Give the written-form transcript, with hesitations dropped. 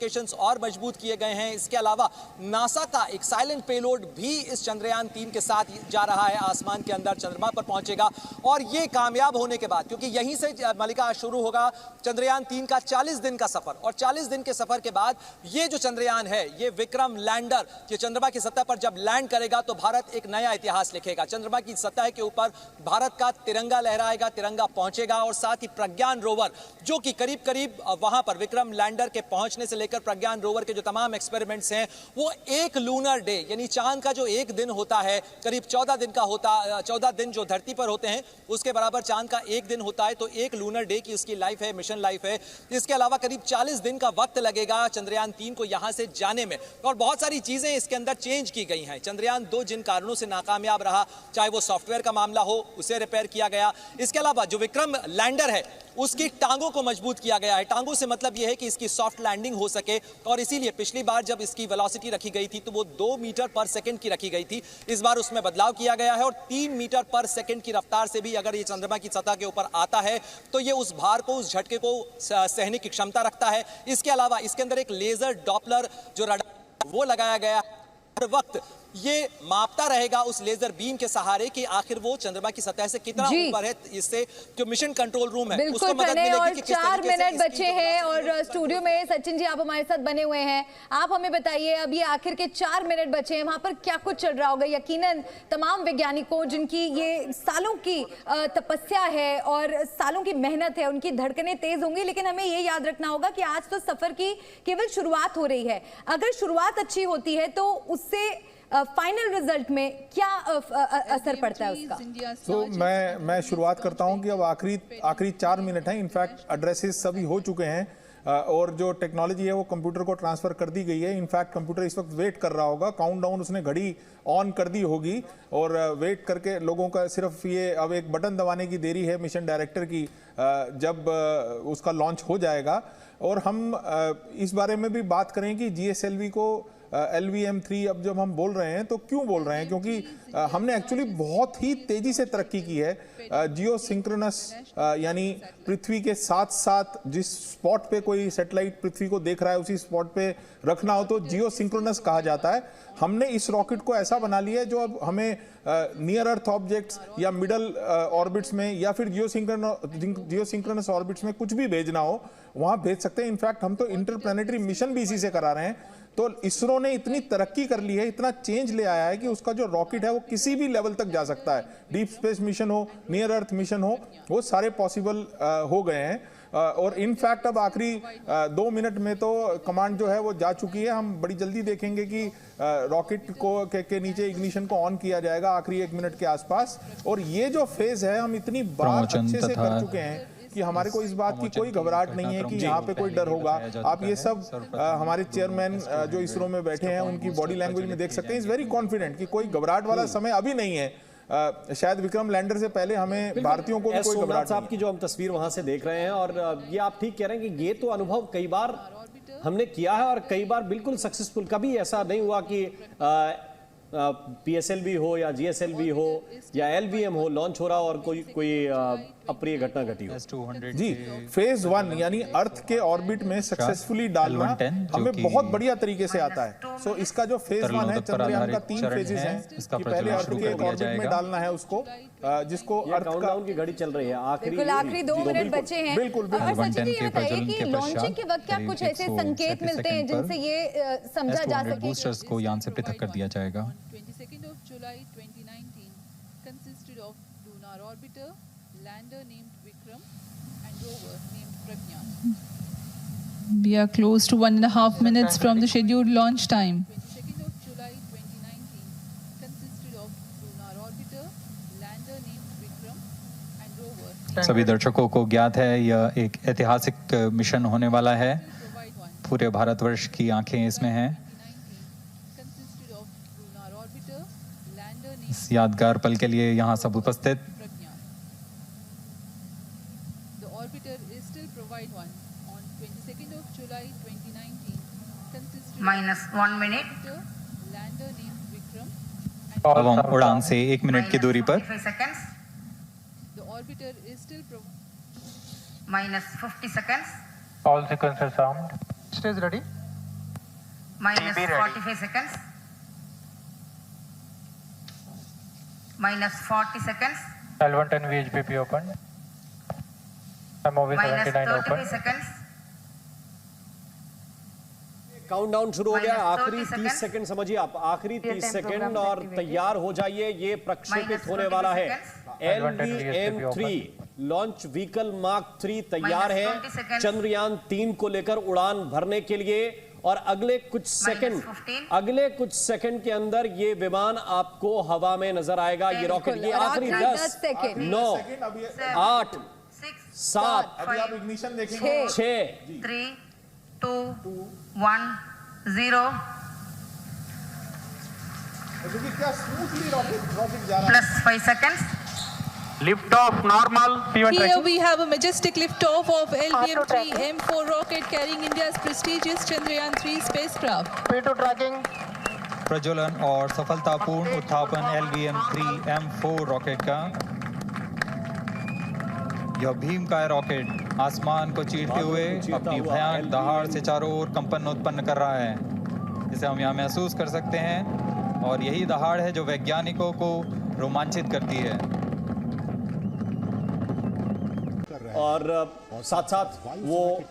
Fortifications और मजबूत किए गए हैं। इसके अलावा नासा का एक साइलेंट पेलोड भी इस चंद्रयान 3 के साथ जा रहा है, आसमान के अंदर चंद्रमा पर पहुंचेगा। और ये कामयाब होने के बाद, क्योंकि यहीं से मलिका शुरू होगा चंद्रयान 3 का 40 दिन का सफर, और 40 दिन के सफर के बाद ये जो चंद्रयान है, ये विक्रम लैंडर, ये चंद्रमा की सतह पर जब लैंड करेगा तो भारत एक नया इतिहास लिखेगा। चंद्रमा की सतह के ऊपर भारत का तिरंगा लहराएगा, तिरंगा पहुंचेगा, और साथ ही प्रज्ञान रोवर जो कि करीब करीब वहां पर विक्रम लैंडर के पहुंचने से लेकर प्रज्ञान रोवर के जो तमाम एक्सपेरिमेंट्स हैं, वो एक लूनर डे यानी चांद का जो एक दिन होता है, करीब 14 दिन का होता, 14 दिन जो धरती पर होते हैं उसके बराबर चांद का एक दिन होता है, तो एक लूनर डे की उसकी लाइफ है, मिशन लाइफ है। इसके अलावा करीब 40 दिन का वक्त लगेगा चंद्रयान 3 को यहां से जाने में, और बहुत सारी चीजें इसके अंदर चेंज की गई हैं। चंद्रयान 2 जिन कारणों से नाकामयाब रहा, चाहे वो सॉफ्टवेयर का मामला हो, उसे रिपेयर किया गया। इसके अलावा जो विक्रम लैंडर है उसकी टांगों को मजबूत किया गया है। टांगों से मतलब यह है कि इसकी सॉफ्ट लैंडिंग हो सके, और इसीलिए पिछली बार जब इसकी वेलोसिटी रखी गई थी तो वो 2 मीटर पर सेकंड की रखी गई थी, इस बार उसमें बदलाव किया गया है, और 3 मीटर पर सेकंड की रफ्तार से भी अगर ये चंद्रमा की सतह के ऊपर आता है तो ये उस भार को, उस झटके को सहने की क्षमता रखता है। इसके अलावा इसके अंदर एक लेजर डॉपलर जो रडार वो लगाया गया है, हर वक्त ये मापता रहेगा उस लेजर बीम के सहारे कि आखिर वो चंद्रमा की सतह से कितना ऊपर है। इससे जो मिशन कंट्रोल रूम है उसको मदद मिलेगी कि किस 4 मिनट बचे हैं, और स्टूडियो में सचिन जी आप हमारे साथ बने हुए हैं। आप हमें बताइए, अब ये आखिर के 4 मिनट बचे हैं, वहां पर क्या कुछ चल रहा होगा? यकीनन तमाम वैज्ञानिकों जिनकी ये सालों की तपस्या है और सालों की मेहनत है, उनकी धड़कनें तेज होंगी, लेकिन हमें ये याद रखना होगा कि आज तो सफर की केवल शुरुआत हो रही है। अगर शुरुआत अच्छी होती है तो उससे फाइनल रिजल्ट में क्या असर पड़ता है उसका? तो मैं शुरुआत करता हूं कि अब आखिरी 4 मिनट हैं। इनफैक्ट एड्रेसेस सभी हो चुके हैं, और जो टेक्नोलॉजी है वो कंप्यूटर को ट्रांसफर कर दी गई है। इनफैक्ट कंप्यूटर इस वक्त वेट कर रहा होगा, काउंटडाउन उसने घड़ी ऑन कर दी होगी, और वेट करके लोगों का सिर्फ ये अब एक बटन दबाने की देरी है मिशन डायरेक्टर की, जब उसका लॉन्च हो जाएगा। और हम इस बारे में भी बात करें कि GSLV को LVM-3 अब जब हम बोल रहे हैं तो क्यों बोल रहे हैं, क्योंकि हमने एक्चुअली बहुत ही तेजी से तरक्की की है। जियो सिंक्रोनस यानी पृथ्वी के साथ साथ जिस स्पॉट पे कोई सैटेलाइट पृथ्वी को देख रहा है उसी स्पॉट पे रखना हो तो जियो सिंक्रोनस कहा जाता है। हमने इस रॉकेट को ऐसा बना लिया है जो अब हमें नियर अर्थ ऑब्जेक्ट्स या मिडल ऑर्बिट्स में या फिर जियो सिंक्रोनस ऑर्बिट्स में कुछ भी भेजना हो वहां भेज सकते हैं। इनफैक्ट हम तो इंटरप्लैनेटरी मिशन भी इसी से करा रहे हैं। तो इसरो ने इतनी तरक्की कर ली है, इतना चेंज ले आया है कि उसका जो रॉकेट है वो किसी भी लेवल तक जा सकता है। डीप स्पेस मिशन हो, नियर अर्थ मिशन हो, वो सारे पॉसिबल हो गए हैं। और इनफैक्ट अब आखिरी 2 मिनट में तो कमांड जो है वो जा चुकी है। हम बड़ी जल्दी देखेंगे कि रॉकेट को के नीचे इग्निशन को ऑन किया जाएगा आखिरी 1 मिनट के आसपास। और ये जो फेज है हम इतनी बार अच्छे से कर चुके हैं कि हमारे को इस बात की कोई घबराहट नहीं है कि यहाँ पे कोई डर होगा। आप ये सब हमारे चेयरमैन जो इसरो में बैठे हैं उनकी बॉडी लैंग्वेज में देख सकते हैं। इज वेरी कॉन्फिडेंट कि कोई घबराहट वाला समय अभी नहीं है। शायद विक्रम लैंडर से पहले हमें भारतीयों को भी कोई घबराहट साहब की जो हम तस्वीर वहां से देख रहे हैं, और ये आप ठीक कह रहे हैं कि ये तो अनुभव कई बार हमने किया है और कई बार बिल्कुल सक्सेसफुल। कभी ऐसा नहीं हुआ कि PSLV हो या GSLV हो या LVM हो लॉन्च हो रहा और कोई अप्रिय घटना घटी हो। जी, फेज 1 यानी अर्थ के ऑर्बिट में सक्सेसफुली डालना हमें बहुत बढ़िया तरीके से आता है। सो इसका जो फेज 1 है, चंद्रयान का 3 फेजेस हैं कि पहले अर्थ के ऑर्बिट में डालना है उसको, जिसको अर्थ काउंटडाउन की घड़ी चल रही है। आखिरी 2 मिनट बचे हैं। बिल्कुल। सचिन जी ये बताइए कि लॉन्चिंग के वक्त क्या कुछ ऐसे संकेत मिलते हैं जिनसे ये समझा जा सके? बूस्टर्स को यान से पृथक कर दिया जाएगा। 22nd of July 2019 consisted of lunar orbiter, lander named Vikram and rover named Pragyan. We are close to 1.5 minutes from the scheduled launch time. 22nd of July 2019 consisted of lunar orbiter, lander named Vikram and rover. सभी दर्शकों को ज्ञात है यह एक ऐतिहासिक mission होने वाला है। पूरे भारतवर्ष की आंखें इसमें हैं। इस यादगार पल के लिए यहाँ सब उपस्थित। -1 minute. अब हम उड़ान से 1 मिनट की दूरी पर। -50 seconds. All sequences armed. Stage ready. minus 45 seconds. Minus 40 seconds. L110 VHPP open. MOV Minus 79 33 open. seconds. Countdown शुरू हो गया है। Minus आखिरी 30 30 सेकंड समझिए आप, आखिरी 30 सेकंड और तैयार हो जाइए, ये प्रक्षेपित Minus होने 20 वाला है। seconds. LVM-3 launch vehicle mark 3 तैयार Minus है 20 seconds. चंद्रयान 3 को लेकर उड़ान भरने के लिए, और अगले कुछ सेकंड के अंदर ये विमान आपको हवा में नजर आएगा। ये रॉकेट, ये आखिरी 10 9 8 7 अभी आप इग्निशन देखेंगे 6 3, 2, 1, 0. देखिए क्या स्मूथली रॉकेट जा रहा है। Plus 5 seconds. Lift off normal. P1 Here tracking. we have a majestic liftoff of LVM-3 M4 rocket carrying India's prestigious Chandrayaan 3 spacecraft. P2 tracking. प्रज्वलन और सफलतापूर्ण उत्थापन LVM-3 M4 रॉकेट का। यह भीमकाय रॉकेट आसमान को चीरते हुए अपनी भयानक दहाड़ से चारों ओर कंपन उत्पन्न कर रहा है, जिसे हम यहाँ महसूस कर सकते हैं, और यही दहाड़ है जो वैज्ञानिकों को रोमांचित करती है। और साथ साथ वो